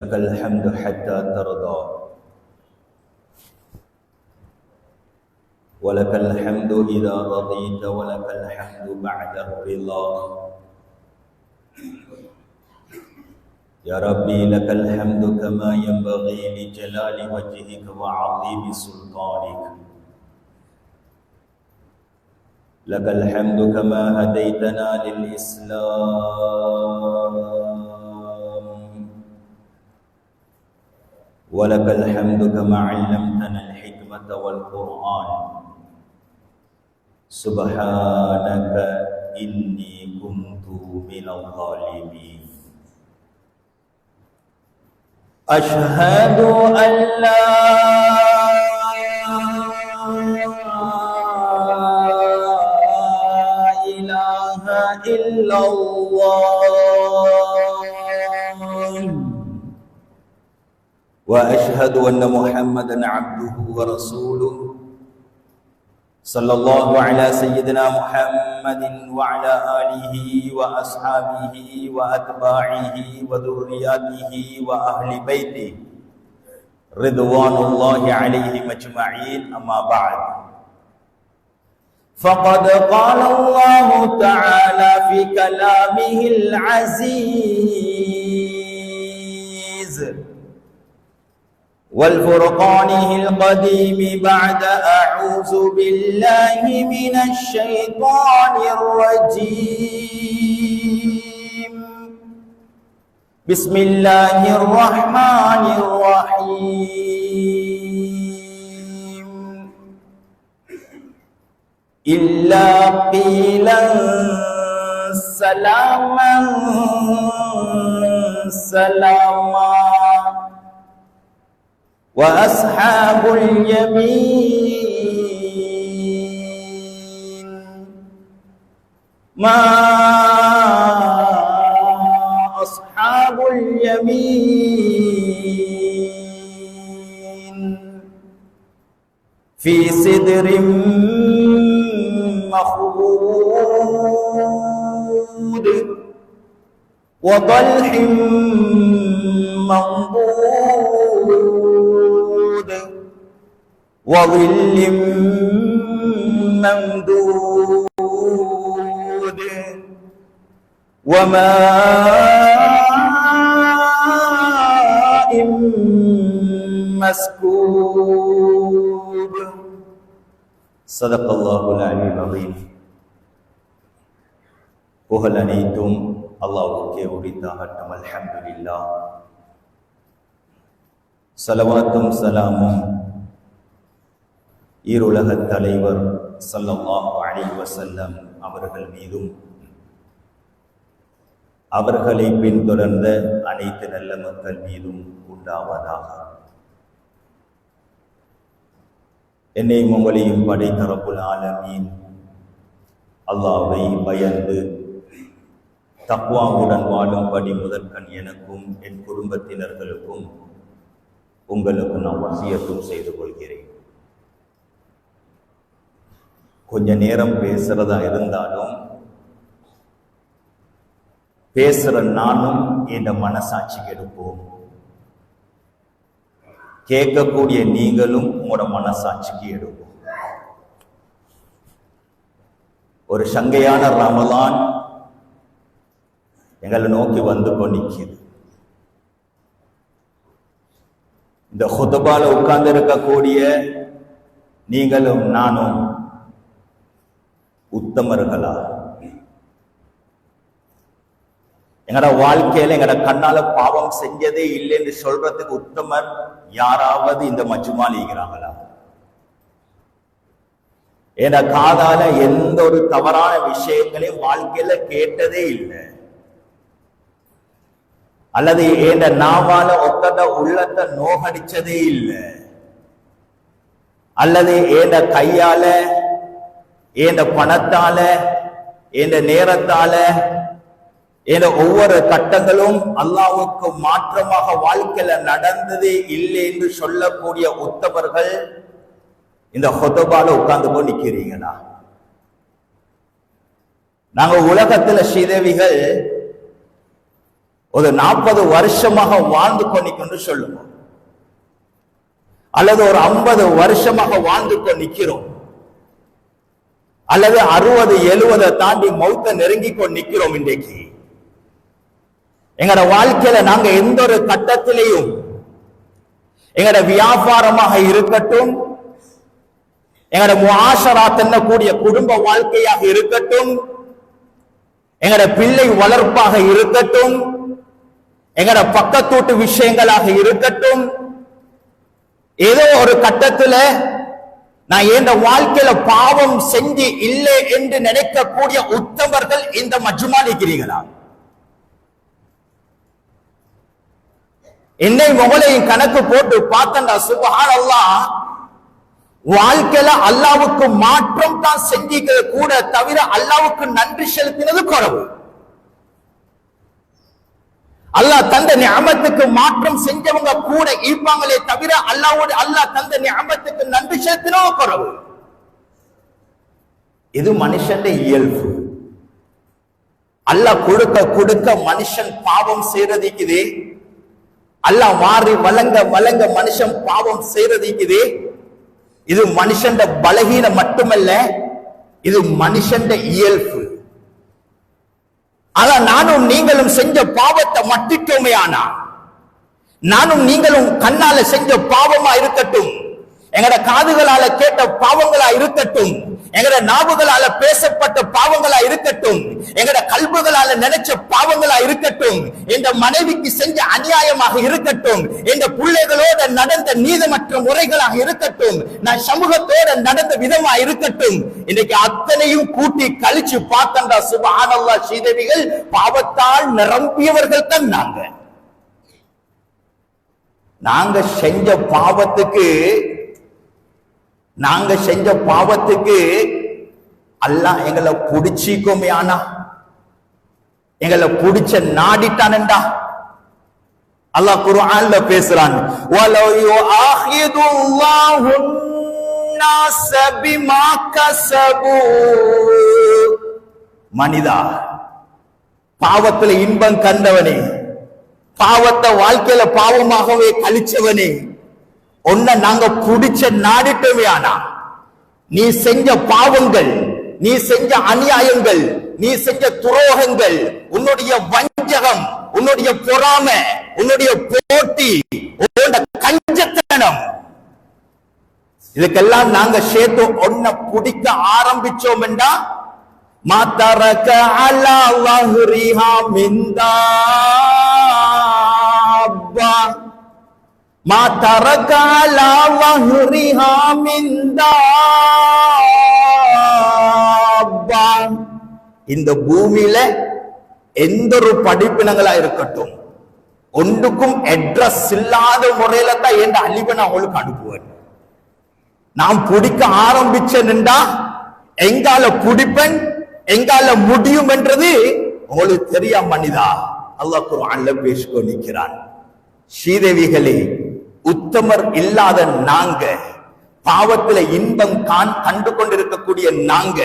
لك الحمد حتى ترضى ولك الحمد إذا رضيت ولك الحمد بعد الرضا يا ربي لك الحمد كما ينبغي لجلال وجهك وعظيم سلطانك لك الحمد كما هديتنا للإسلام ولك الحمد كما علمتنا الحكمة والقرآن سبحانك إني كنت من الظالمين أشهد أن لا إله إلا الله وأشهد أن محمدًا عبده ورسوله صلى الله على سيدنا محمد وعلى آله وأصحابه وأتباعه وذرياته وأهل بيته رضوان الله عليهم أجمعين أما بعد فقد قال الله تعالى في كلامه العزيز والفرقانه القديم بعد أعوذ بالله من الشيطان الرجيم بسم الله الرحمن الرحيم إلا قيلا سلاما سلاما وأصحاب اليمين ما أصحاب اليمين في سدر مخضود وطلح منضود وظل ممدود وماء مسكوب صدق الله العلي العظيم புகழ் அனைத்தும் அல்லாஹ்வுக்கே உரித்தாகட்டும். அல்ஹம்துலில்லாஹ். ஸலவாத்தும் ஸலாமும் ஈருலகத் தலைவர் ஸல்லல்லாஹு அலைஹி வஸல்லம் அவர்கள் மீதும் அவர்களை பின்தொடர்ந்த அனைத்து நல்ல மக்கள் மீதும் உண்டாவதாக. என்னையும் உங்களையும் படைத்த ரப்புல் ஆலமீன் அல்லாஹ்வை பயந்து தக்வாவுடன் வாழும்படி முதற்கண் எனக்கும் என் குடும்பத்தினர்களுக்கும் உங்களுக்கு நான் வசியத்தும் செய்து கொள்கிறேன். கொஞ்ச நேரம் பேசுறதா இருந்தாலும் பேசுற நானும் என் மனசாட்சிக்கு எடுப்போம், கேட்கக்கூடிய நீங்களும் உங்களோட மனசாட்சிக்கு எடுப்போம். ஒரு சங்கையான ரமலான் எங்களை நோக்கி வந்து கொண்டிருக்கிறது. இந்த ஹுதுபால உட்கார்ந்து இருக்கக்கூடிய நீங்களும் நானும் உத்தமர்களா? எங்கட வாழ்க்கையில எங்கட கண்ணால பாவம் செஞ்சதே இல்லைன்னு சொல்றதுக்கு உத்தமர் யாராவது இந்த மஜ்மால இருக்கிறாங்களா? என் காதால எந்த ஒரு தவறான விஷயங்களையும் வாழ்க்கையில கேட்டதே இல்லை, அல்லது என் நாவால ஒத்தட உள்ளத்தை நோகடிச்சதே இல்லை, அல்லது என் கையால என் பணத்தால என் நேரத்தால என் ஒவ்வொரு கட்டங்களும் அல்லாஹ்வுக்கு மாற்றமாக வாழ்க்கையில நடந்ததே இல்லை என்று சொல்லக்கூடிய உத்தமர்கள் இந்த ஹுதுபால உட்கார்ந்து கொண்டு நிக்கிறீங்களா? நாங்க உலகத்துல ஸ்ரீதேவிகள் ஒரு 40 வருஷமாக வாழ்ந்து கொண்டிக்கொண்டு சொல்லுவோம், அல்லது ஒரு 50 வருஷமாக வாழ்ந்து கொண்டிருக்கிறோம், அல்லது 60 70 தாண்டி மௌத்த நெருங்கி கொண்டு நிற்கிறோம். இன்றைக்கு எங்கட வாழ்க்கையில நாங்க எந்த ஒரு கட்டத்திலையும் எங்கட வியாபாரமாக இருக்கட்டும், எங்கட முஆஷராத் என்னக்கூடிய குடும்ப வாழ்க்கையாக இருக்கட்டும், எங்கட பிள்ளை வளர்ப்பாக இருக்கட்டும், எங்கட பக்கத்தூட்டு விஷயங்களாக இருக்கட்டும், ஏதோ ஒரு கட்டத்துல நான் என் வாழ்க்கையில பாவம் செஞ்சு இல்லை என்று நினைக்கக்கூடிய உத்தமர்கள் இந்த மஜ்மா இருக்கிறீர்களா? என்னை முகலையும் கணக்கு போட்டு பார்த்தா சுப்ஹானல்லாஹ், வாழ்க்கையில அல்லாவுக்கு மாற்றம் தான் செஞ்சிக்கிறது கூட தவிர அல்லாவுக்கு நன்றி செலுத்தினது குறைவு. அல்லாஹ் தந்த நிஅமத்துக்கு மாற்றம் செஞ்சவங்க கூட இருப்பாங்களே தவிர அல்லாஹ் தந்த நிஅமத்துக்கு நன்றி செலுத்தினவங்க குறைவு. இது மனுஷன் இயல்பு. அல்லாஹ் கொடுக்க கொடுக்க மனுஷன் பாவம் செய்யறதுக்குதே, அல்லாஹ் மாறி வழங்க மனுஷன் பாவம் செய்யறதுக்குதே. இது மனுஷன் பலகீனம் மட்டுமல்ல, இது மனுஷன் இயல்பு. ஆனா நானும் நீங்களும் செஞ்ச பாவத்தை மட்டிட்டோமே, ஆனா நானும் நீங்களும் கண்ணால செஞ்ச பாவமா இருக்கட்டும், எங்கட காதுகளால கேட்ட பாவங்களா இருக்கட்டும், எங்கட நாவுகளால பேசப்பட்ட பாவங்களா இருக்கட்டும், எங்கட கல்புகளால நினைச்ச பாவங்களா இருக்கட்டும், என்ற மனைவிக்கு செஞ்ச அநியாயமாக இருக்கட்டும், என்ற பிள்ளைகளோட நடந்த நீதமற்ற முறைகளாக இருக்கட்டும், நான் சமூகத்தோட நடந்த விதமா இருக்கட்டும், இன்னைக்கு அத்தனையும் கூட்டி கழிச்சு பார்த்தா சுப்ஹானல்லாஹ், ஸ்ரீதேவிகள் பாவத்தால் நிரம்பியவர்கள் தான் நாங்க செஞ்ச பாவத்துக்கு அல்லாஹ் எங்களை புடிச்சிக்கோமே, ஆனா எங்களை புடிச்ச நாடிட்டானண்டா. அல்லாஹ் குர்ஆன்ல பேசுறான், வலௌ யுஆஹிதுல்லாஹு النَّاسَ بِمَا كَسَبُوا. மனிதா, பாவத்துல இன்பம் கண்டவனே, பாவத்தை வாழ்க்கையில பாவமாகவே கழிச்சவனே, உன்னை நாங்க புடிச்ச நாடிட்டோமே, ஆனா நீ செஞ்ச பாவங்கள், நீ செஞ்ச அநியாயங்கள், நீ செஞ்ச துரோகங்கள், உன்னுடைய வஞ்சகம், உன்னுடைய பொறாமை, உன்னுடைய போட்டி, உன்னோட கஞ்சத்தனம், இதுக்கெல்லாம் நாங்க சேர்த்து ஒன்ன பிடிக்க ஆரம்பிச்சோம் என்றா மாதரக அலா வஹ்ரிஹா மின் தாப்பா, மாதரக அலா வஹ்ரிஹா மின் தாப்பா. இந்த பூமியில எந்த ஒரு படிப்பினங்களா இருக்கட்டும், ஒன்றுக்கும் அட்ரஸ் இல்லாத முறையில தான் என் அழிவை நான் உங்களுக்கு அனுப்புவேன். நான் பிடிக்க ஆரம்பிச்சேன்டா எங்கால பிடிப்பேன், எங்கால முடியும் என்றது உங்களுக்கு தெரியா மனிதா. அல்லாஹ் குர்ஆன்ல பேசிக்கொ நிற்கிறான். ஸ்ரீதேவிகளே, உத்தமர் இல்லாத நாங்க, பாவத்துல இன்பம் கண்டு கொண்டிருக்கக்கூடிய நாங்க,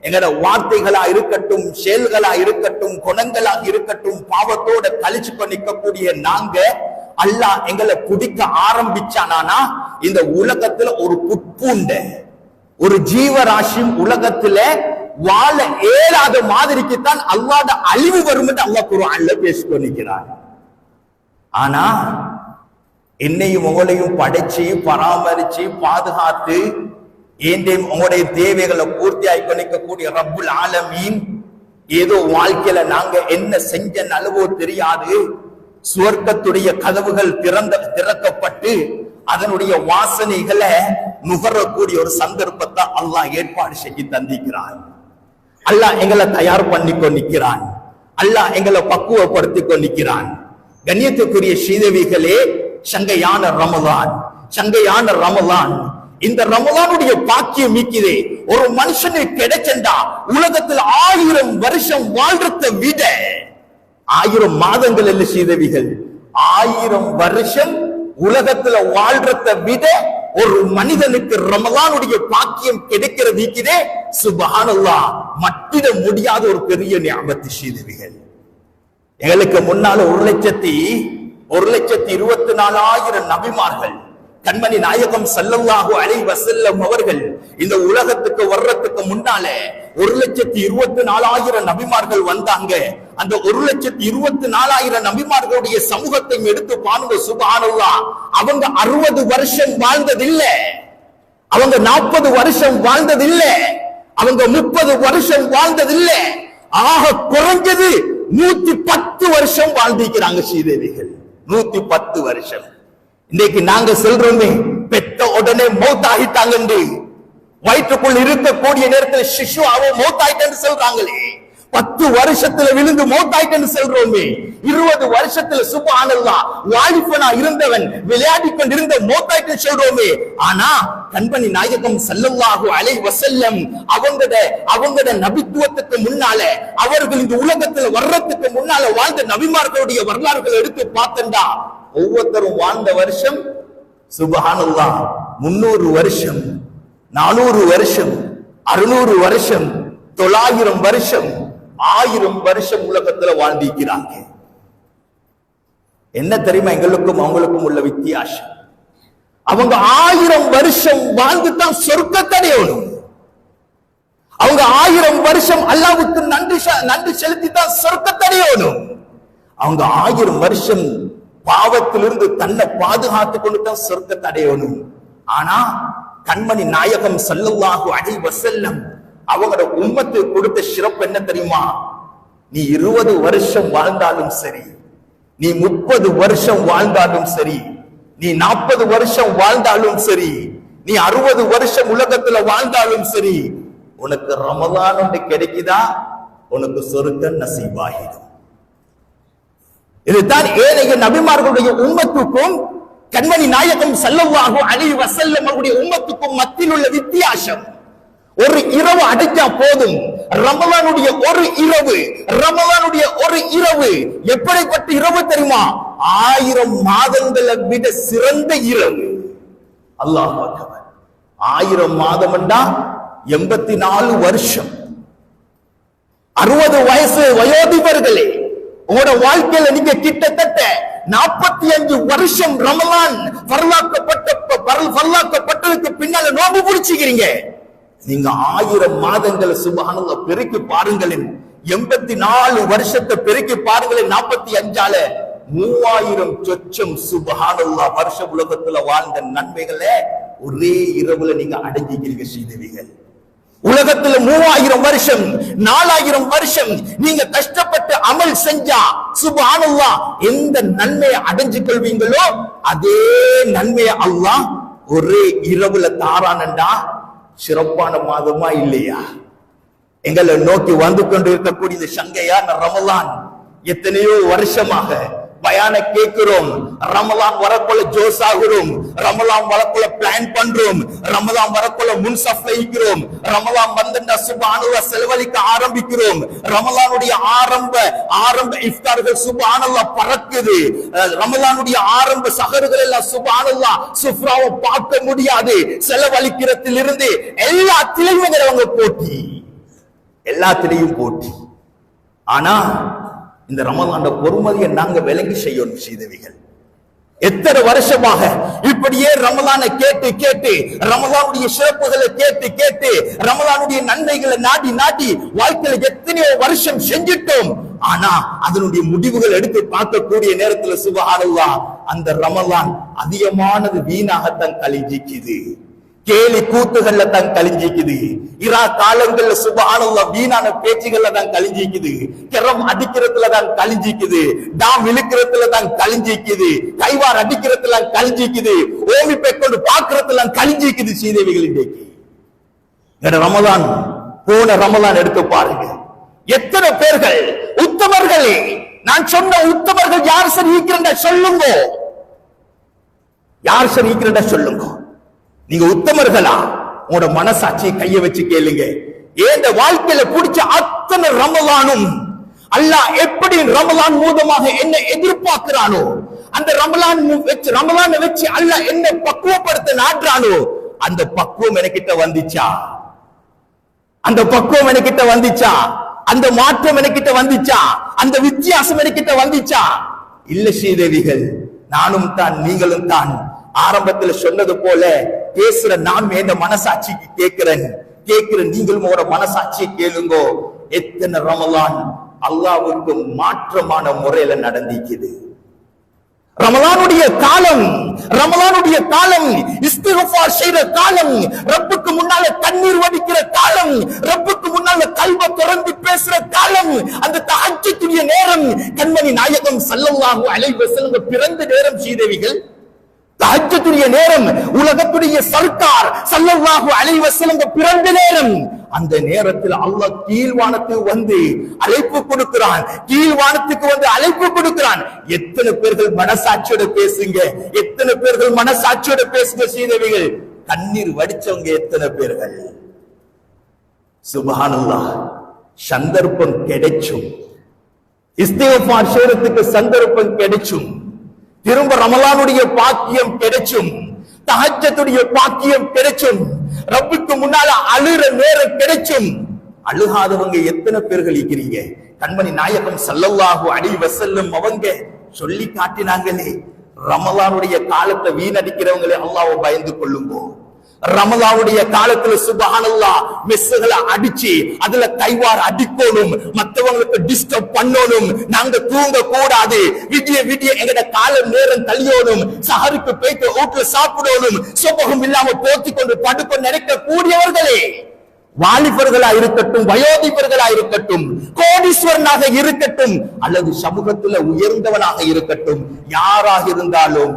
எங்கட வார்த்தைகளா இருக்கட்டும், செயல்களா இருக்கட்டும், குணங்களாக இருக்கட்டும், பாவத்தோட கழிச்சு கொண்டிருக்கக்கூடிய நாங்க, அல்லாஹ் எங்களை பிடிக்க ஆரம்பிச்சானா இந்த உலகத்துல ஒரு புட்பூண்ட, ஒரு ஜீவராசியும் உலகத்துல வாழ இயலாத மாதிரிக்குத்தான் அல்லாஹ்ட அழிவு வரும் என்று அல்லாஹ் குர்ஆன்ல பேசிக்கொண்டிருக்கிறார். ஆனா என்னையும் உங்களையும் படைச்சு பராமரிச்சு பாதுகாத்து ஏண்டையும் உங்களுடைய தேவைகளை பூர்த்தி ஆகிக்கொண்டிருக்கக்கூடிய ரப்புல் ஆலமீன் ஏதோ வாழ்க்கையில நாங்க என்ன செஞ்ச அளவோ தெரியாது, சுவர்க்கத்துடைய கதவுகள் திறக்கப்பட்டு அதனுடைய வாசனைகளை நுகரக்கூடிய ஒரு சந்தர்ப்பத்தை அல்லாஹ் ஏற்பாடு செஞ்சு தந்திக்கிறான். அல்லாஹ் எங்களை தயார் பண்ணி கொண்டிருக்கிறான். அல்லாஹ் எங்களை பக்குவப்படுத்தி கொண்டிருக்கிறான். கண்ணியத்துக்குரிய ஸ்ரீதேவிகளே, சங்கையான ரமலான், இந்த ரமலானுடைய பாக்கியம் மிக்குதே. ஒரு மனுஷனுக்கு கிடைச்சா உலகத்தில் 1000 வருஷம் வாழ்றதை விட 1000 மாதங்கள் இல்ல ஸ்ரீதேவிகள், 1000 வருஷம் உலகத்துல வாழ்றதை விட ஒரு மனிதனுக்கு ரமலானுடைய பாக்கியம் கிடைக்கிறதுக்குதே சுப்ஹானல்லாஹ், மட்டிட முடியாத ஒரு பெரிய நிஅமத் ஸ்ரீதேவிகள். எங்களுக்கு முன்னால 1,24,000 நபிமார்கள், கண்மணி நாயகம் ஸல்லல்லாஹு அலைஹி வஸல்லம் அவர்கள் இந்த உலகத்துக்கு வர்றதுக்கு முன்னால 1,24,000 நபிமார்கள் வந்தாங்க. அந்த 1,24,000 நபிமார்களுடைய சமூகத்தை எடுத்து பாருங்க. சுப்ஹானல்லாஹ், அவங்க 60 வருஷம் வாழ்ந்ததில்லை, அவங்க 40 வருஷம் வாழ்ந்ததில்லை, அவங்க 30 வருஷம் வாழ்ந்ததில்லை. ஆக குறைஞ்சது 110 வருஷம் வாழ்ந்திருக்கிறாங்க ஸ்ரீதேவிகள். 110 வருஷம். இன்னைக்கு நாங்க சொல்றோமே, பெத்த உடனே மௌத் ஆகிட்டாங்க, வயிற்றுக்குள் இருக்கக்கூடிய நேரத்தில் சிசு அவ மௌத் ஆயிட்டேன்னு சொல்றாங்களே. 10 வருஷத்துல விழுந்து மௌத் ஆயிட்டேன்னு சொல்றோமே. 20 வருஷத்துல சுப்ஹானல்லாஹ் வாலிபனா இருந்தவன் விளையாடி கொண்டிருந்த மௌத் ஆயிட்டேன்னு சொல்றோமே. ஆனா கண்மணி நாயகம் ஸல்லல்லாஹு அலைஹி வஸல்லம் அவங்களோட நபித்துவத்துக்கு முன்னால, அவர்கள் இந்த உலகத்துல வர்றதுக்கு முன்னால வாழ்ந்த நபிமார்களுடைய வரலாறுகளை எடுத்து பார்த்தா ஒவ்வொருத்தரும் வாழ்ந்த வருஷம் சுப்ஹானல்லாஹ் 300 வருஷம், 400 வருஷம், 600 வருஷம், 900 வருஷம், 1000 வருஷம் உலகத்துல வாழ்ந்திருக்கிறாங்க. என்ன தெரியுமா எங்களுக்கும் அவங்களுக்கும் உள்ள வித்தியாசம்? அவங்க 1000 வருஷம் வாழ்ந்துதான் சொர்க்கத்தை அடையணும். அவங்க 1000 வருஷம் அல்லாஹ்வுக்கு நன்றி செலுத்தி தான் சொர்க்கத்தை அடையணும். அவங்க 1000 வருஷம் பாவத்திலிருந்து தன்னை பாதுகாத்து கொண்டு தான் சொர்க்கத்தை அடையணும். ஆனா கண்மணி நாயகம் ஸல்லல்லாஹு அலைஹி வஸல்லம் அவங்களோட உம்மத்துக்கு கொடுத்த சிறப்பு என்ன தெரியுமா? நீ 20 வருஷம் வாழ்ந்தாலும் சரி, நீ 30 வருஷம் வாழ்ந்தாலும் சரி, நீ 40 வருஷம் வாழ்ந்தாலும் சரி, நீ 60 வருஷம் உலகத்துல வாழ்ந்தாலும் சரி, உனக்கு ரமலான் ஒன்று கிடைக்குதா, உனக்கு சொர்க்கம் நசீபாகிடும். இதுதான் ஏனைய நபிமார்களுடைய உம்மத்துக்கும் கண்மணி நாயகம் ஸல்லல்லாஹு அலைஹி வஸல்லம் அவருடைய உம்மத்துக்கும் மத்தியில் உள்ள வித்தியாசம். ஒரு இரவு அடைஞ்சா போதும். ரமலானுடைய ஒரு இரவு, ரமலானுடைய ஒரு இரவு எப்படிப்பட்ட இரவு தெரியுமா? 1000 மாதங்களை விட சிறந்த இரவு. அல்லாஹ் அக்பர். 1000 மாதம் என்றா 84 வருஷம். 60 வயசு வயோதிபர்களே, உங்களோட வாழ்க்கையில நீங்க கிட்டத்தட்ட 45 வருஷம் ரமலான் பரலாக்கப்பட்டதுக்கு பின்னால நோம்பு பிடிச்சிக்கிறீங்க. நீங்க 1000 மாதங்களை சுப்ஹானல்லாஹ் பெருக்கி பாருங்களேன். 84 வருஷத்தை பெருக்கி பாருங்களேன். 45ஆல 3000 சொச்சம் சுப்ஹானல்லாஹ் வருஷ உலகத்துல வாழ்ந்த நன்மைகளை ஒரே இரவுல நீங்க அடைஞ்சிக்கிறீங்க ஸ்ரீதேவிகள். உலகத்துல 3000 வருஷம் 4000 வருஷம் நீங்க கஷ்டப்பட்டு அமல் செஞ்சா சுப்ஹானல்லாஹ் எந்த நன்மையை அடைஞ்சு கொள்வீங்களோ அதே நன்மையை அல்லாஹ் ஒரே இரவுல தாரானண்டா சிறப்பான மாதமா இல்லையா? எங்களை நோக்கி வந்து கொண்டு இருக்கக்கூடிய இந்த சங்கையான ரமலான் எத்தனையோ வருஷமாக பயான கேட்கிறோம். ரமலான் வரக்குள்ள ஜோஸ் ஆகிறோம், ரமலான் வரக்குள்ள பிளான் பண்றோம், ரமலான் வரக்குள்ள முன்சஃப்ல இருக்கிறோம், ரமலான் வந்தா சுப்ஹானல்லாஹ் செலவழிக்க ஆரம்பிக்கிறோம். ரமலானுடைய ஆரம்ப இஃப்தார்கள் சுப்ஹானல்லாஹ் பறக்குது. ரமலானுடைய ஆரம்ப சஹர்கள் எல்லாம் சுப்ஹானல்லாஹ் சுஃப்ராவை பார்க்க முடியாது. செலவழிக்கிறதிலிருந்து எல்லாத்திலையும் அவங்க போட்டி, எல்லாத்திலையும் போட்டி. ஆனா இந்த ரமலான் பொறுமதியை நாங்க விளங்கி செய்யணும் ஸ்ரீதேவிகள். எத்தனை வருஷமாக இப்படியே ரமலானை கேட்டு கேட்டு, ரமலானுடைய சிறப்புகளை கேட்டு கேட்டு, ரமலானுடைய நன்மைகளை நாடி நாடி வாழ்க்கையில எத்தனையோ வருஷம் செஞ்சிட்டோம். ஆனா அதனுடைய முடிவுகள் எடுத்து பார்க்கக்கூடிய நேரத்துல சுப்ஹானல்லாஹ் அந்த ரமலான் அதிகமானது வீணாகத்தான் கழிஞ்சிக்குது. கேலி கூத்துகள்ல தான் கழிஞ்சிக்குது. இரா காலங்கள்ல சுப்ஹானல்லாஹ் வீணான பேச்சுகள்ல தான் கழிஞ்சிக்குது. கிரம் அடிக்கிறதுல தான் கழிஞ்சிக்குது. டாம் இழுக்கிறதுல தான் கழிஞ்சிக்குது. கைவார் அடிக்கிறதுல கழிஞ்சிக்குது. ஓமி பெக்கொண்டு பாக்குறதுல கழிஞ்சிக்குது. ஸ்ரீதேவிகள் இன்றைக்கு ரமலான் போன ரமலான் எடுத்து பாருங்க. எத்தனை பேர்கள் உத்தமர்களே, நான் சொன்ன உத்தமர்கள் யார் சரி இருக்கிற சொல்லுங்க, யார் சரி இருக்கிற சொல்லுங்க. நீங்க உத்தமர்களா? உங்களோட மனசாட்சியை கைய வச்சு கேளுங்க. ஏந்த வாழ்க்கையில பிடிச்ச அத்தனை ரமலானும் அல்லாஹ் எப்படி ரமலான் மூலமாக என்ன எதிர்பார்க்கிறானோ, அந்த ரமலான் வச்சு அல்லாஹ் என்ன பக்குவப்படுத்த நாடுறானோ, அந்த பக்குவம் எனக்கிட்ட வந்துச்சா? அந்த பக்குவம் எனக்கிட்ட வந்துச்சா? அந்த மாற்றம் எனக்கிட்ட வந்துச்சா? அந்த வித்தியாசம் எனக்கிட்ட வந்துச்சா? இல்ல ஸ்ரீதேவிகள், நானும் தான் நீங்களும் தான். ஆரம்பத்தில் சொன்னது போல பேசுற நான் என் மனசாட்சிக்கு கேட்கிறேன், நீங்களும் உங்களோட மனசாட்சியை கேளுங்கோ. எத்தனை ரமலான் அல்லாஹ்வுக்கு மாற்றமான முறையில நடந்திக்குது. ரமலானுடைய காலம் இஸ்திக்ஃபார் செய்யற காலம், ரப்புக்கு முன்னால கண்ணீர் வடிக்கிற காலம், ரப்புக்கு முன்னால கல்வ திறந்து பேசுற காலம், அந்த தஹஜ்ஜுடைய நேரம். கண்மணி நாயகம் ஸல்லல்லாஹு அலைஹி வஸல்லம் பிறந்த நேரம் ஸ்ரீதேவிகள், தஹஜ்ஜுடைய நேரம், உலகத்துடைய சர்க்கார் ஸல்லல்லாஹு அலைஹி வஸல்லம் பிறந்த நேரம். அந்த நேரத்தில் அல்லாஹ் கீழ்வானத்துக்கு வந்து அழைப்பு கொடுக்கிறான், அழைப்பு கொடுக்கிறான். எத்தனை பேர்கள் மனசாட்சியோட பேசுங்க, எத்தனை பேர்கள் மனசாட்சியோட பேசுங்க ஸ்ரீதேவிகள். கண்ணீர் வடிச்சவங்க எத்தனை பேர்கள்? சுப்ஹானல்லாஹ். சந்தர்ப்பம் கிடைச்சும், இஸ்திக்ஃபார் செய்யறதுக்கு சந்தர்ப்பம் கிடைச்சும், திரும்ப ரமலானுடைய பாக்கியம் கிடைச்சும், தஹஜ்ஜுடைய பாக்கியம் கிடைச்சும், ரப்புக்கு முன்னால அழுற நேரம் கிடைச்சும், அழுகாதவங்க எத்தனை பேர்கள் இருக்கிறீங்க? கண்மணி நாயகம் ஸல்லல்லாஹு அலைஹி வஸல்லம் அவங்க சொல்லி காட்டினாங்களே, ரமலானுடைய காலத்தை வீணடிக்கிறவங்களே அல்லாஹ்வை பயந்து கொள்ளுங்கோ. ரமலானுடைய காலத்துல சுப்ஹானல்லாஹ் மெஸ்ஸுகளை அடிச்சு அதுல கைவார் அடிக்கணும், மத்தவங்களுக்கு டிஸ்டர்ப் பண்ணணும், நாங்க தூங்க கூடாது, விடிய எங்கட காலம் நேரம் கழியணும், சஹருக்கு போயிட்டு வீட்டுல சாப்பிடணும், சுபகம் இல்லாம போத்தி கொண்டு படுக்க நினைக்க கூடியவர்களே, வாலிபர்களா இருக்கட்டும், வயோதிபர்களா இருக்கட்டும், கோடீஸ்வரனாக இருக்கட்டும், அல்லது சமூகத்துல உயர்ந்தவனாக இருக்கட்டும், யாராக இருந்தாலும்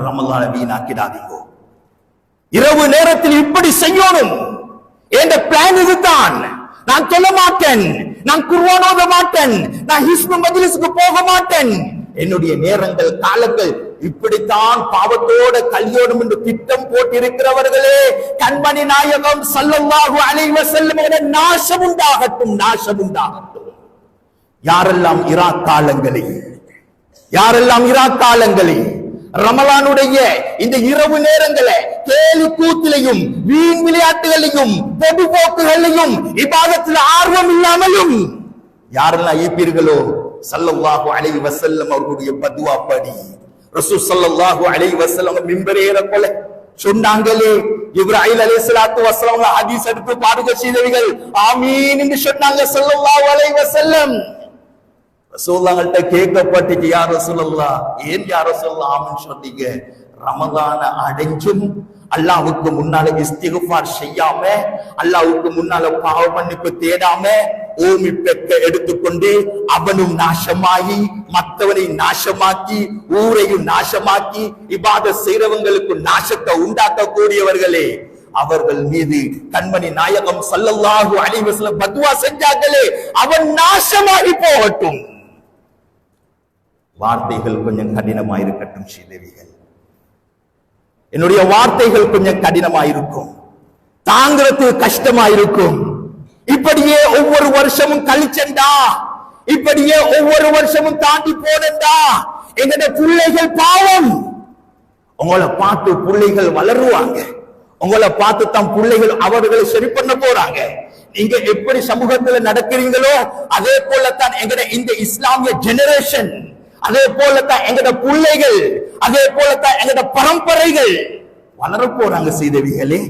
ரமலானை வீணாக்கிடாதீங்க. இரவு நேரத்தில் இப்படி செய்யணும் என்ற பிளான் இதுதான். நான் சொல்ல மாட்டேன், நான் குர்ஆன் ஓத மாட்டேன், நான் ஹிஸ்பு மஜ்லிஸ்க்கு போக மாட்டேன். என்னுடைய நேரங்கள் காலங்கள் இப்படித்தான் பாவத்தோட கல்யோடும் என்று திட்டம் போட்டு இருக்கிறவர்களே, கண்மணி நாயகம் ஸல்லல்லாஹு அலைஹி வஸல்லம் நாசம் உண்டாகட்டும், நாசம் உண்டாகட்டும். யாரெல்லாம் ஈராக் காலங்களில் ரமலானுடைய இந்த இரவு நேரங்களை கேலி கூத்திலையும் வீண் விளையாட்டுகளையும் பொதுபோக்குகளையும் இபாதத்தில் ஆர்வம் இல்லாமலும் யாரெல்லாம் ஈப்பீர்களோ, ஸல்லல்லாஹு அலைஹி வஸல்லம் அவர்களுடைய பதுவா படி ரசூல் ஸல்லல்லாஹு அலைஹி வஸல்லம் மிம்பரேற போல சொன்னாங்களே, இப்ராஹிம் அலைஹிஸ்ஸலாத்து வஸலாம் ஹதீஸ் எடுத்து பாருங்க சீதவிகள், ஆமீன் என்று சொன்னாங்க ஸல்லல்லாஹு அலைஹி வஸல்லம். ரசூலுல்லாஹ்கிட்ட கேட்கப்பட்டுச்சு, யா ரசூலுல்லாஹ், ஏன் யா ரசூலுல்லாஹ் ஆமீன் சொன்னீங்க? ரமலான அடைஞ்சும் அல்லாஹ்வுக்கு முன்னால இஸ்திக்ஃபார் செய்யாம, அல்லாஹ்வுக்கு முன்னால பாவ மன்னிப்பு தேடாம, ஓமி பெக்க எடுத்துக்கொண்டு அவனும் நாசமாகி மற்றவனை நாசமாக்கி ஊரையும் நாசமாக்கி இபாதத் செய்றவங்களுக்கு நாசத்தை உண்டாக்கக்கூடியவர்களே, அவர்கள் மீது கண்மணி நாயகம் ஸல்லல்லாஹு அலைஹி வஸல்லம் பத்வா செஞ்சாங்களே, அவன் நாசமாகி போகட்டும். வார்த்தைகள் கொஞ்சம் கடினமாயிருக்கட்டும் ஸ்ரீதேவிகள், என்னுடைய வார்த்தைகள் கொஞ்சம் கடினமாயிருக்கும், தாங்கிறதுக்கு கஷ்டமாயிருக்கும். இப்படியே ஒவ்வொரு வருஷமும் கழிச்சண்டா, இப்படியே ஒவ்வொரு வருஷமும் தாண்டி போனண்டா, எங்களுடைய பிள்ளைகள் பாவம். உங்களை பார்த்து பிள்ளைகள் வளருவாங்க, உங்களை பார்த்து தான் பிள்ளைகள் அவர்களை சரி பண்ண போறாங்க. நீங்க எப்படி சமூகத்துல நடக்கிறீங்களோ அதே போலத்தான் எங்கட இந்த இஸ்லாமிய ஜெனரேஷன், அதே போலத்தான் எங்கட பிள்ளைகள், அதே போலத்தான் எங்கட பரம்பரைகள் வளர போறாங்க. சீதவிகளே,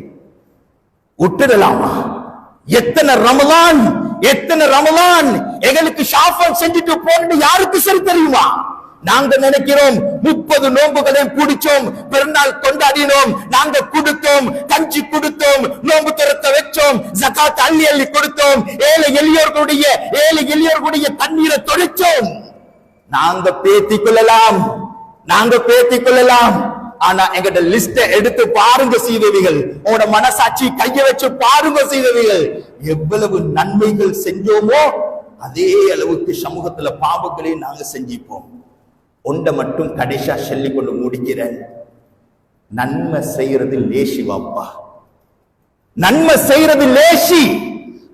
விட்டுடலாமா? எத்தனை ரமலான் எங்களுக்கு ஷாஃபர் செஞ்சுட்டு போன்னு யாருக்கு சரி தெரியுமா? நாங்க நினைக்கிறோம் 30 நோன்புகளையும் பிடிச்சோம், பெருநாள் கொண்டாடினோம், நாங்க கொடுத்தோம், கஞ்சி கொடுத்தோம், நோன்பு திறத்த வச்சோம், ஜகாத் அள்ளி கொடுத்தோம், ஏழை எளியோர்களுடைய தண்ணீரை தொலைச்சோம். நாங்க பேத்திக் கொள்ளலாம். ஆனா எங்கட லிஸ்ட எடுத்து பாருங்க சீதவிகள், உங்களோட மனசாட்சி கைய வச்சு பாருங்க சீதவிகள், எவ்வளவு நன்மைகள் செஞ்சோமோ அதே அளவுக்கு சமூகத்துல பாவங்களை நாங்க செஞ்சிப்போம். ஒன்றை மட்டும் கடைசியா சொல்லி கொண்டு முடிக்கிறேன், நன்மை செய்யறது லேசி வாப்பா, நன்மை செய்யறது லேசி,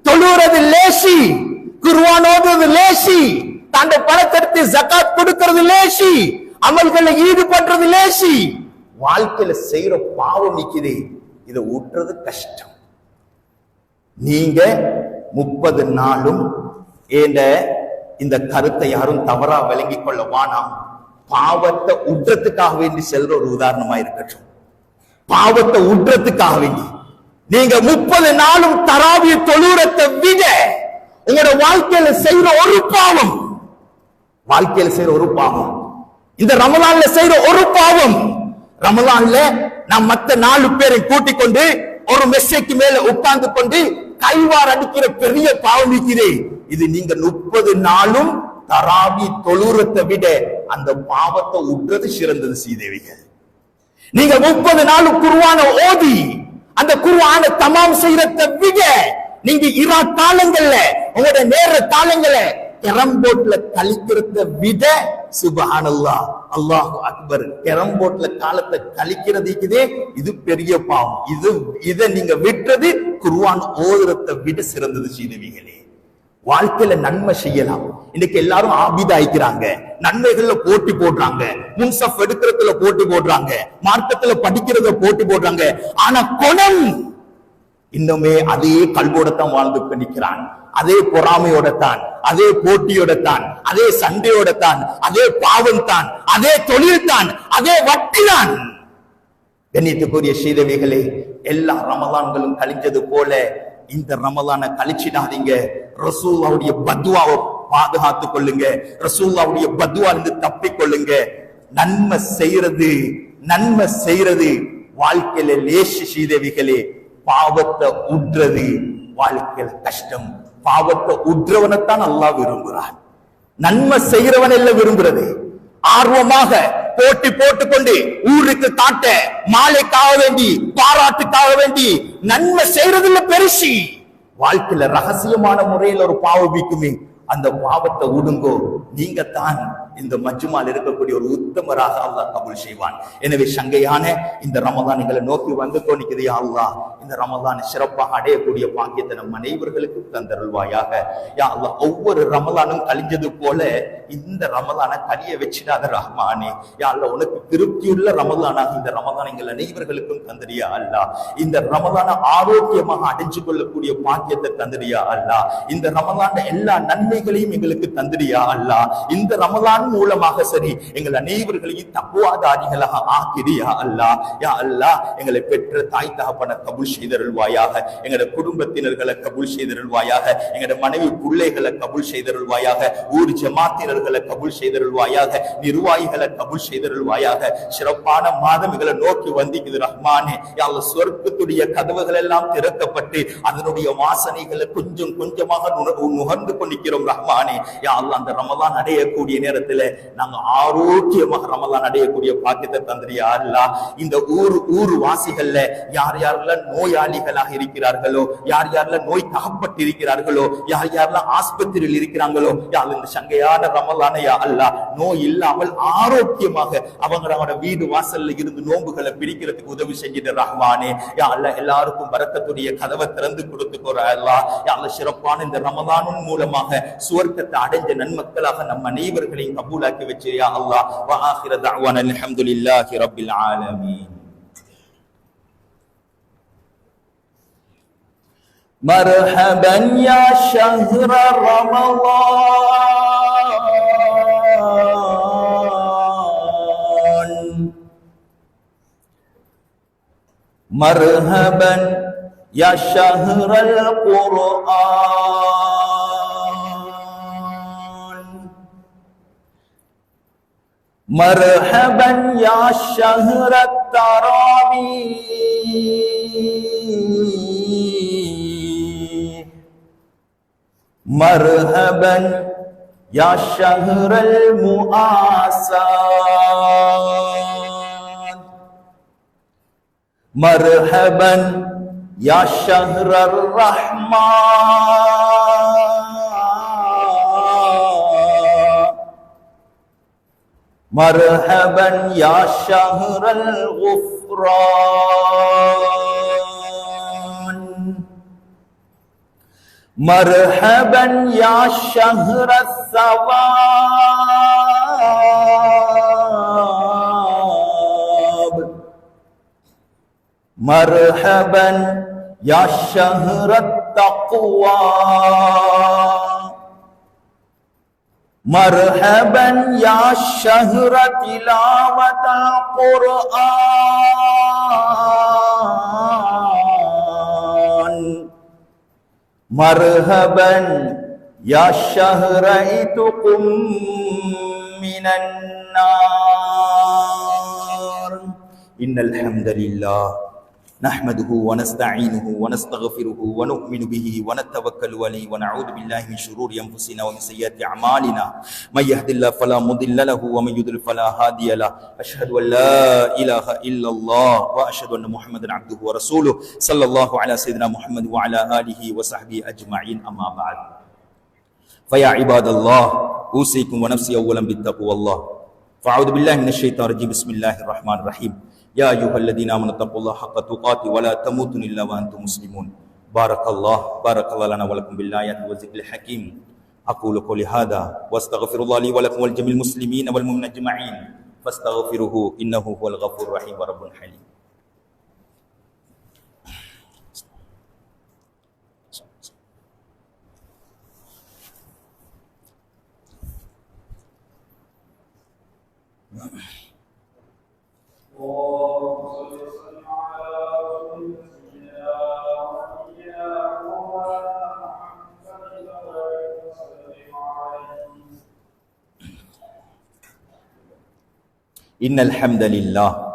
தொழுறது லேசி, குர்ஆன் ஓதுறது லேசி, தாண்ட பணத்தை ஜகாத் கொடுக்கிறது லேசி, அமல்களை ஈடுபடுறது லேசி. வாழ்க்கையில செய்யற பாவம் நிக்குது, இதை ஊற்றுறது கஷ்டம். நீங்க 30 நாளும் ஏண்ட இந்த கருத்தை யாரும் தவறா விளங்கிக் கொள்ள வானாம். பாவத்தை உற்றத்துக்காக வேண்டி செல்ற ஒரு உதாரணமா இருக்கட்டும். பாவத்தை உற்றத்துக்காக வேண்டி நீங்க 30 நாளும் தராவிய தொழுறத்தை விட உங்களோட வாழ்க்கையில செய்யற ஒரு பாவம், இந்த ரமலான்ல செய்யற ஒரு பாவம், ரமலான்ல நான் மத்த 4 பேரை கூட்டிக் கொண்டு ஒரு மெஸ்ஸைக்கு மேல உட்கார்ந்து கொண்டு கைவார் அடிக்கிற பெரிய பாவம் இருக்கிறேன். இது நீங்க 30 நாளும் தராவி தொழுறத்தை விட அந்த பாவத்தை உற்றது சிறந்தது சீதேவிகள். நீங்க 30 நாளும் குர்ஆனை ஓதி அந்த குர்ஆனை தமாம் செய்யறதை விட நீங்க இரா காலங்கள்ல உங்களோட நேர காலங்களை கேரம்போர்ட்ல கழிக்கிறத விட சுப்ஹானல்லாஹ் அல்லாஹு அக்பர் கேரம்போர்ட்ல காலத்தை கழிக்கிறதுக்குதே இது பெரிய பாவம். இதை நீங்க விட்டுறது குர்ஆன் ஓதுறதை விட சிறந்தது சீதேவிகளே. வாழ்க்கையில நன்மை செய்யலாம். இன்னைக்கு எல்லாரும் ஆபிதா ஆயிக்கிறாங்க, நன்மைகள்ல போட்டி போடுறாங்க, முன்சப் எடுக்கிறதுல போட்டி போடுறாங்க, மார்க்கத்துல படிக்கிறத போட்டி போடுறாங்க. ஆனா குணம் இன்னுமே அதே கல்வோட தான் வாழ்ந்து நிற்கிறான். அதே பொறாமையோட தான், அதே போட்டியோட தான், அதே சண்டையோட தான், அதே பாவம் தான், அதே தொழில் தான், அதே வட்டி தான். கண்ணியத்துக்குரிய சீதவிகளே, எல்லா ரமலான்களும் கழிஞ்சது போல இந்த ரமலான கழிச்சிடாதீங்க. ரசூலுல்லாஹ்வுடைய பத்வாவை பாதுகாத்துக் கொள்ளுங்க. ரசூலுல்லாஹ்வுடைய பத்வால இருந்து தப்பிக்கொள்ளுங்க. நன்மை செய்யறது வாழ்க்கையில லேசி சீதவிகளே. பாவத்தை உற்றது வாழ்க்கையில கஷ்டம். பாவத்தை உற்றவனைத்தான் அல்லாஹ் விரும்புகிறான். நன்மை செய்கிறவன் எல்லாம் விரும்புறது. ஆர்வமாக போட்டி போட்டுக்கொண்டு ஊருக்கு காட்ட, மாலைக்காக வேண்டி, பாராட்டுக்காக வேண்டி நன்மை செய்யறதுல பெருசி. வாழ்க்கையில ரகசியமான முறையில் ஒரு பாவம் வீக்குமே, அந்த பாவத்தை உடுங்கோ. நீங்க தான் இந்த மஜ்மால் இருக்கக்கூடிய ஒரு உத்தமராக அல்லாஹ் கபூல் செய்வான். எனவே சங்கையான இந்த ரமலான் எங்களை நோக்கி வந்து தோணிக்குது. யா அல்லாஹ், இந்த ரமலான் சிறப்பாக அடையக்கூடிய பாக்கியத்தை நம் அனைவர்களுக்கு தந்தருள்வாயாக. யா அல்லாஹ், ஒவ்வொரு ரமலானும் கழிஞ்சது போல இந்த ரமலானை கழிய வச்சிடாத ரஹ்மானே. யா அல்லாஹ், உனக்கு திருப்தியுள்ள ரமலானாக இந்த ரமலான் எங்கள் அனைவர்களுக்கும் தந்தரியா அல்லாஹ். இந்த ரமலானை ஆரோக்கியமாக அடைஞ்சு கொள்ளக்கூடிய பாக்கியத்தை தந்தரியா அல்லாஹ். இந்த ரமலான் எல்லா நன்மைகளையும் எங்களுக்கு தந்தரியா அல்லாஹ். இந்த ரமலான் மூலமாக சரி எங்கள் அனைவர்களையும் தக்குவாதாரிகளாக ஆக்கிறியா அல்லாஹ். யா அல்லாஹ், எங்களை பெற்ற தாய் தகப்பன கபூல் செய்தருள்வாயாக. எங்களோட குடும்பத்தினர்களை கபூல் செய்தருள்வாயாக. எங்களோட மனைவி பிள்ளைகளை கபூல் செய்தருள்வாயாக. ஊர் ஜமாத்தினர்களை கபூல் செய்தருள்வாயாக. நிர்வாகிகளை கபூல் செய்தருள்வாயாக. சிறப்பான மாதம் எங்களை நோக்கி வந்திக்குது ரஹ்மானே. யா அல்லாஹ், சொர்க்கத்துடைய கதவுகள் எல்லாம் திறக்கப்பட்டு அதனுடைய வாசனைகளை கொஞ்சம் கொஞ்சமாக நுகர்ந்து கொண்டிருக்கிறோம் ரஹ்மானே. யா அல்லாஹ், அந்த ரமலான் அடையக்கூடிய நேரத்தில் நாங்க ஆரோக்கியமாக ரமலான் அடையக்கூடிய பாக்கியத்தை தந்திரியா அல்லாஹ். இந்த ஊர் வாசிகள்ல யார் யாரெல்லாம் நோயாளிகளாக இருக்கிறார்களோ, யார் யாரெல்லாம் நோய் தகப்பட்டு இருக்கிறார்களோ, யார் யாரெல்லாம் ஆஸ்பத்திரியில் இருக்கிறாங்களோ, யார் இந்த சங்கையான ரமலான யா அல்லாஹ் நோய் இல்லாமல் ஆரோக்கியமாக அவங்களோட வீடு வாசல்ல இருந்து நோன்புகளை பிடிக்கிறதுக்கு உதவி செஞ்சிட்டு ரஹ்மானே. யா அல்லாஹ், எல்லாருக்கும் பரக்கத்துடைய கதவை திறந்து கொடுத்துக்கோ அல்லாஹ். யா அல்லாஹ், சிறப்பான இந்த ரமலானின் மூலமாக சுவர்க்கத்தை அடைஞ்ச நன்மக்களாக நம் அனைவர்களையும் கபூலாக்கி வச்சு யா அல்லாஹ். வ ஆகிர தஅவானா அல்ஹம்துலில்லாஹி ரப்பில் ஆலமீன். மர்ஹபன் யா ஷஹ்ர ரமலான், மர்ஹபன் யா ஷஹ்ரல் குர்ஆன், மர்ஹபன் யா ஷஹ்ரத் தராவீஹ், மர்ஹபன் யா ஷஹ்ரல் முஆசாத், மர்ஹபன் யா ஷஹ்ரர் ரஹ்மான், மர்ஹபன் யா ஷஹ்ரல் குஃப்ரான், மர்ஹபன் யா ஷஹ்ரஸ் ஸவாப், மர்ஹபன் யா ஷஹ்ரத் التقوى مرحبا يا شهر تلاوة القرآن مرحبا يا شهر عتق من النار إن الحمد لله نحمده ونستعينه ونستغفره ونؤمن به ونتوكل عليه ونعوذ بالله من شرور أنفسنا ومن سيئات أعمالنا من يهد الله فلا مضل له ومن يضلل فلا هادي له أشهد أن لا إله إلا الله وأشهد أن محمدا عبده ورسوله صلى الله على سيدنا محمد وعلى آله وصحبه أجمعين أما بعد فيا عباد الله أوصيكم ونفسي أولا بالتقوى الله فأعوذ بالله من الشيطان الرجيم بسم الله الرحمن الرحيم يا أيها الذين آمنوا اتقوا الله حق تقاته ولا تموتن إلا وأنتم مسلمون بارك الله لنا ولكم بالآيات والذكر الحكيم أقول قولي هذا واستغفر الله لي ولكم ولجميع المسلمين والمؤمنين أجمعين فاستغفروه إنه هو الغفور الرحيم ورب حليم إن الحمد لله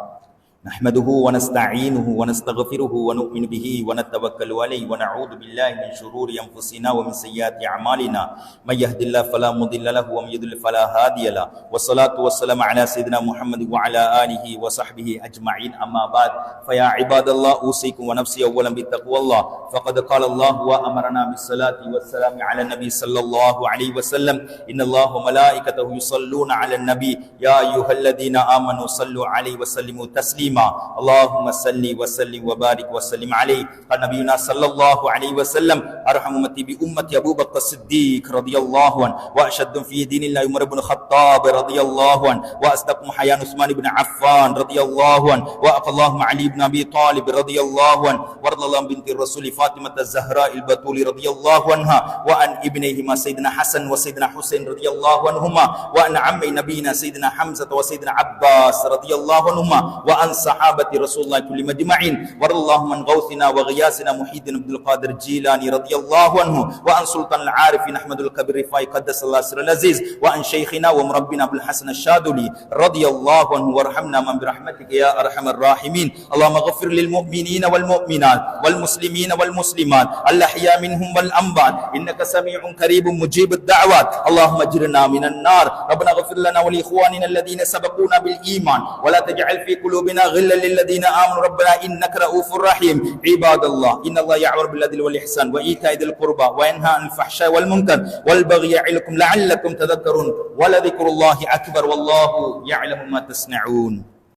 نحمده ونستعينه ونستغفره ونؤمن به ونتوكل عليه ونعوذ بالله من شرور أنفسنا ومن سيئات أعمالنا من يهد الله فلا مضل له ومن يضلل فلا هادي له والصلاة والسلام على سيدنا محمد وعلى آله وصحبه أجمعين أما بعد فيا عباد الله أوصيكم ونفسي أولا بتقوى الله فقد قال الله وأمرنا بالصلاة والسلام على النبي صلى الله عليه وسلم إن الله وملائكته يصلون على النبي يا أيها الذين آمنوا صلوا عليه وسلموا تسليما اللهم صل وسلم وبارك وسلم عليه قال نبينا صلى الله عليه وسلم أرحم أمتي بأمتي أبو بكر الصديق رضي الله عنه وأشد في دين الله عمر بن الخطاب رضي الله عنه وأصدقهم حيان عثمان بن عفان رضي الله عنه وأقى اللهم علي بن أبي طالب رضي الله عنه وارض اللهم بنت الرسول فاطمة الزهراء البتول رضي الله عنها وعن ابنيهما سيدنا حسن وسيدنا حسين رضي الله عنهما وعن عمي نبينا سيدنا حمزة وسيدنا عباس رضي الله عنهما وعن صحابة رسول الله كلهم أجمعين وارض اللهم عن غوثنا وغياثنا محي الدين عبد القادر الجيلاني رضي الله عنه وعن سلطان العارفين أحمد الكبير رفاعي قدس الله سر العزيز وعن شيخنا ومربنا أبو الحسن الشاذلي رضي الله عنه وارحمنا من برحمتك يا أرحم الراحمين اللهم اغفر للمؤمنين والمؤمنات والمسلمين والمسلمات الأحياء منهم والأموات إنك سميع قريب مجيب الدعوات اللهم اجرنا من النار ربنا اغفر لنا ولإخواننا الذين سبقونا بالإيمان ولا تجعل في قلوبنا غلا للذين آمنوا ربنا إنك رؤوف رحيم عباد الله إن الله يأمر بالعدل والإحسان وإيتاء ذي القربى وينهى عن الفحشاء والمنكر والبغي يعظكم لعلكم تذكرون ولذكر الله أكبر والله يعلم ما تصنعون